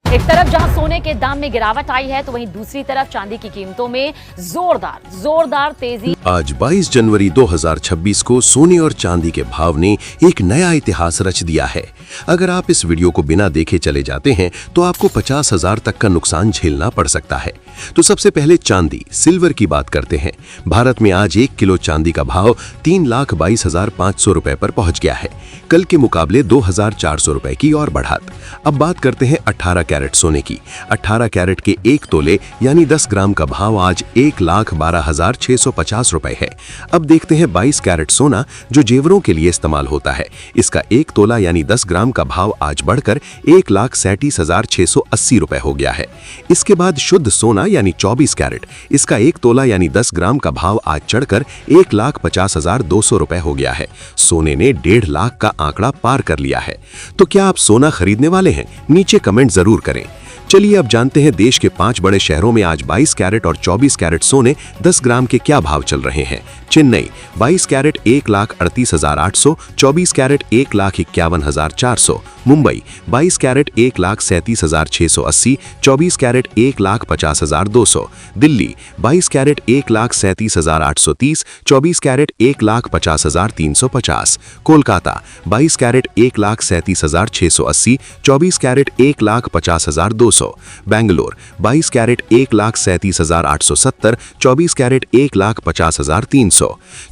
एक तरफ जहां सोने के दाम में गिरावट आई है तो वहीं दूसरी तरफ चांदी की कीमतों में जोरदार तेजी। आज 22 जनवरी 2026 को सोने और चांदी के भाव ने एक नया इतिहास रच दिया है। अगर आप इस वीडियो को बिना देखे चले जाते हैं तो आपको 50,000 तक का नुकसान झेलना पड़ सकता है। तो सबसे पहले चांदी सिल्वर की बात करते हैं। भारत में आज 1 किलो चांदी का भाव 3,22,500 रुपए पर पहुंच गया है। कल के मुकाबले 2,400 रुपए की और बढ़त। अब बात करते हैं 18 कैरेट सोने की। 18 कैरेट के 1 तोले यानी 10 ग्राम का भाव आज 1,12,650 रुपए है। अब देखते हैं 22 कैरेट सोना जो जेवरों के लिए इस्तेमाल होता है। इसका 1 तोला यानी 10 ग्राम का भाव आज बढ़कर 1,37,680 रुपए हो गया है। इसके बाद शुद्ध सोना यानी 24 कैरेट, इसका 1 तोला यानी 10 ग्राम का भाव आज चढ़कर 1,50,200 रुपए हो गया है। सोने ने 1.5 लाख का आंकड़ा पार कर लिया है। तो क्या आप सोना खरीदने वाले हैं? नीचे कमेंट जरूर करें। चलिए अब जानते हैं देश के 5 बड़े शहरों में आज 22 कैरेट और 24 कैरेट सोने 10 ग्राम के क्या भाव चल रहे हैं। Chennai 22 carat 1,38,800, 24 carat 1,51,400। Mumbai 22 carat 1,37,680, 24 carat 1,50,200। Delhi 22 carat 1,37,830, 24 carat 1,50,350। Kolkata 22 carat 1,37,680, 24 carat 1,50,200। Bangalore 22 carat 1,37,870, 24 carat 1,50,300।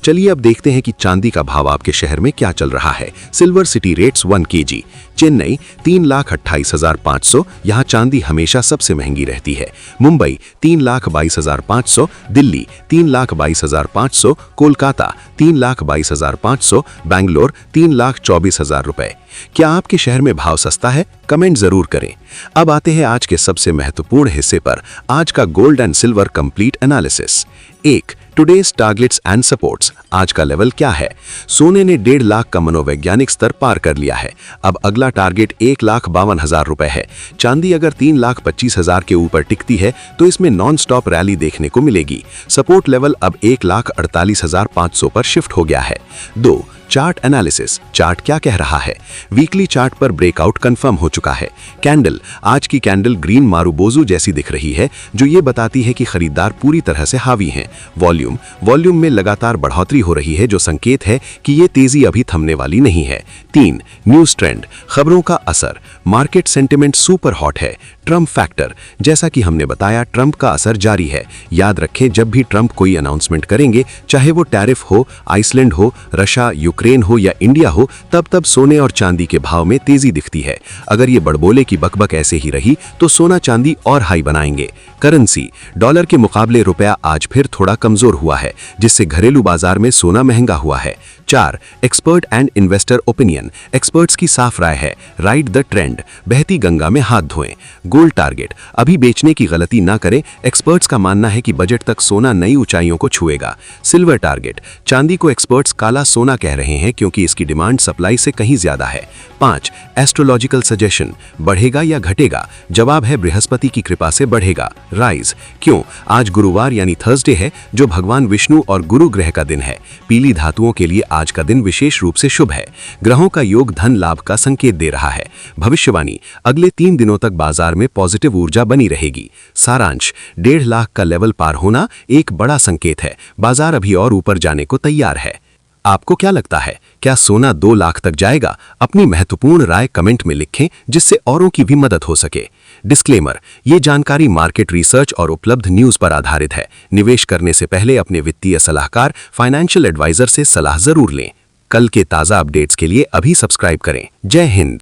चलिए अब देखते हैं कि चांदी का भाव आपके शहर में क्या चल रहा है। Silver city rates 1 kg। Chennai 3,28,500, यहाँ चांदी हमेशा सबसे महंगी रहती है। मुंबई 3,22,500, दिल्ली 3,22,500, कोलकाता 3,22,500, बेंगलोर 3,24,000 रुपए। क्या आपके शहर में भाव सस्ता है? कमेंट जरूर करें। अब आते हैं आज के सबसे महत्वपूर्ण हिस्से पर, आज का gold and silver complete analysis. 1. Today's targets and supports. आज का लेवल क्या है? सोने ने 1.5 लाख का मनोवैज्ञानिक स्तर पार कर लिया है। अब अगला टारगेट 1,52,000 रुपए है। चांदी अगर 3,25,000 के ऊपर टिकती है तो इसमें नॉन स्टॉप रैली देखने को मिलेगी। सपोर्ट लेवल अब 1,48,500 पर शिफ्ट हो गया है। 2. Chart analysis. चार्ट क्या कह रहा है? वीकली चार्ट पर ब्रेकआउट कंफर्म हो चुका है। कैंडल, आज की कैंडल ग्रीन मारुबोजू जैसी दिख रही है जो ये बताती है कि खरीदार पूरी तरह से हावी हैं। वॉल्यूम में लगातार बढ़ोतरी हो रही है जो संकेत है कि ये तेजी अभी थमने वाली नहीं है। 3. न्यूज ट्रेंड, खबरों का असर। मार्केट सेंटिमेंट सुपर हॉट है। ट्रंप फैक्टर, जैसा कि हमने बताया ट्रंप का असर जारी है। याद रखें जब भी ट्रंप कोई अनाउंसमेंट करेंगे, चाहे वो टैरिफ हो, आइसलैंड हो, रशिया यूक्रेन हो या इंडिया हो, तब सोने और चांदी के भाव में तेजी दिखती है। अगर ये बड़बोले की बकबक ऐसे ही रही तो सोना चांदी और हाई बनाएंगे। करेंसी, डॉलर के मुकाबले रुपया आज फिर थोड़ा कमजोर हुआ है जिससे घरेलू बाजार में सोना महंगा हुआ है। 4. Expert and investor opinion. Experts की साफ राय है, राइड द ट्रेंड, बहती गंगा में हाथ धोएं। गोल्ड टारगेट, अभी बेचने की गलती ना करें। एक्सपर्ट्स का मानना है कि बजट तक सोना नई ऊंचाइयों को छुएगा। सिल्वर टारगेट, चांदी को एक्सपर्ट्स काला सोना कह रहे हैं क्योंकि इसकी डिमांड सप्लाई से कहीं ज्यादा है। 5. एस्ट्रोलॉजिकल सजेशन, बढ़ेगा या घटेगा? जवाब है बृहस्पति की कृपा से बढ़ेगा। राइज, क्यों? आज गुरुवार यानी थर्सडे है जो भगवान विष्णु और गुरु ग्रह का दिन है। पीली धातुओं के लिए आज का दिन विशेष रूप से शुभ है। ग्रहों का योग धन लाभ का संकेत दे रहा है। भविष्यवाणी, अगले 3 दिनों तक बाजार में पॉजिटिव ऊर्जा बनी रहेगी। सारांश, 1.5 लाख का लेवल पार होना एक बड़ा संकेत है। बाजार अभी और ऊपर जाने को तैयार है। आपको क्या लगता है, क्या सोना 2 लाख तक जाएगा? अपनी महत्वपूर्ण राय कमेंट में लिखें जिससे औरों की भी मदद हो सके। डिस्क्लेमर, ये जानकारी मार्केट रिसर्च और उपलब्ध न्यूज पर आधारित है। निवेश करने से पहले अपने वित्तीय सलाहकार, फाइनेंशियल एडवाइजर से सलाह जरूर लें। कल के ताज़ा अपडेट्स के लिए अभी सब्सक्राइब करें। जय हिंद।